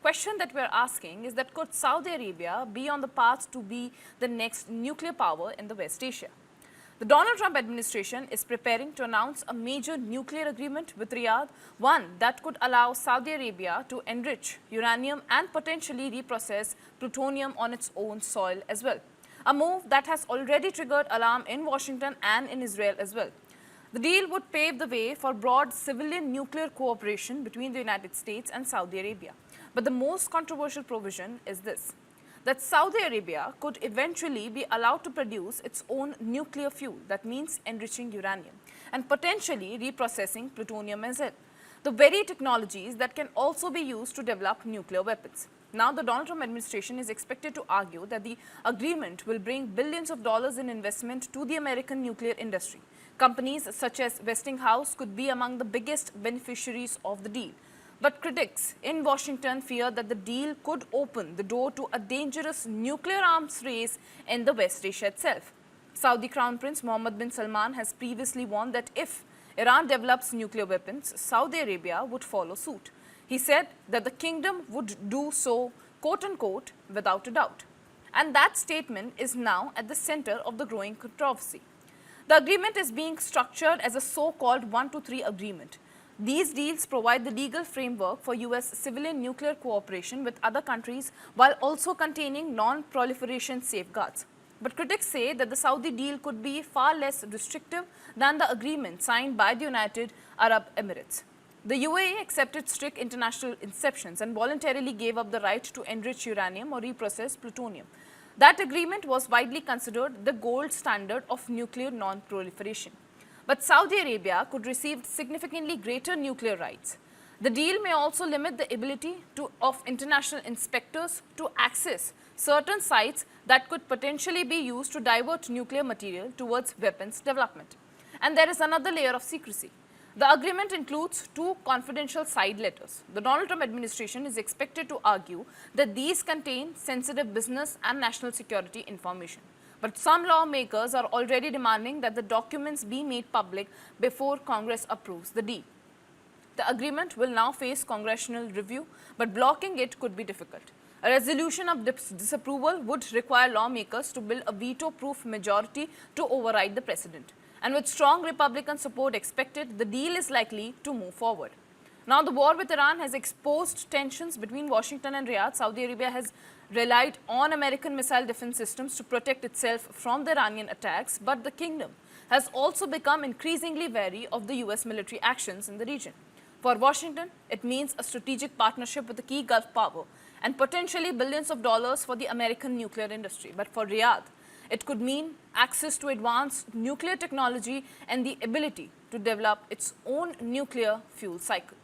question that we're asking is that could Saudi Arabia be on the path to be the next nuclear power in the West Asia? The Donald Trump administration is preparing to announce a major nuclear agreement with Riyadh, one that could allow Saudi Arabia to enrich uranium and potentially reprocess plutonium on its own soil as well. A move that has already triggered alarm in Washington and in Israel as well. The deal would pave the way for broad civilian nuclear cooperation between the United States and Saudi Arabia. But the most controversial provision is this, that Saudi Arabia could eventually be allowed to produce its own nuclear fuel, that means enriching uranium, and potentially reprocessing plutonium as well. The very technologies that can also be used to develop nuclear weapons. Now, the Donald Trump administration is expected to argue that the agreement will bring billions of dollars in investment to the American nuclear industry. Companies such as Westinghouse could be among the biggest beneficiaries of the deal. But critics in Washington fear that the deal could open the door to a dangerous nuclear arms race in the West Asia itself. Saudi Crown Prince Mohammed bin Salman has previously warned that if Iran develops nuclear weapons, Saudi Arabia would follow suit. He said that the kingdom would do so, quote unquote, without a doubt. And that statement is now at the center of the growing controversy. The agreement is being structured as a so-called 1-2-3 agreement. These deals provide the legal framework for US civilian nuclear cooperation with other countries while also containing non-proliferation safeguards. But critics say that the Saudi deal could be far less restrictive than the agreement signed by the United Arab Emirates. The UAE accepted strict international exceptions and voluntarily gave up the right to enrich uranium or reprocess plutonium. That agreement was widely considered the gold standard of nuclear non-proliferation. But Saudi Arabia could receive significantly greater nuclear rights. The deal may also limit the ability of international inspectors to access certain sites that could potentially be used to divert nuclear material towards weapons development. And there is another layer of secrecy. The agreement includes 2 confidential side letters. The Donald Trump administration is expected to argue that these contain sensitive business and national security information. But some lawmakers are already demanding that the documents be made public before Congress approves the deal. The agreement will now face congressional review, but blocking it could be difficult. A resolution of disapproval would require lawmakers to build a veto-proof majority to override the precedent. And with strong Republican support expected, the deal is likely to move forward. Now, the war with Iran has exposed tensions between Washington and Riyadh. Saudi Arabia has relied on American missile defense systems to protect itself from the Iranian attacks, but the kingdom has also become increasingly wary of the US military actions in the region. For Washington, it means a strategic partnership with a key Gulf power and potentially billions of dollars for the American nuclear industry. But for Riyadh, it could mean access to advanced nuclear technology and the ability to develop its own nuclear fuel cycle.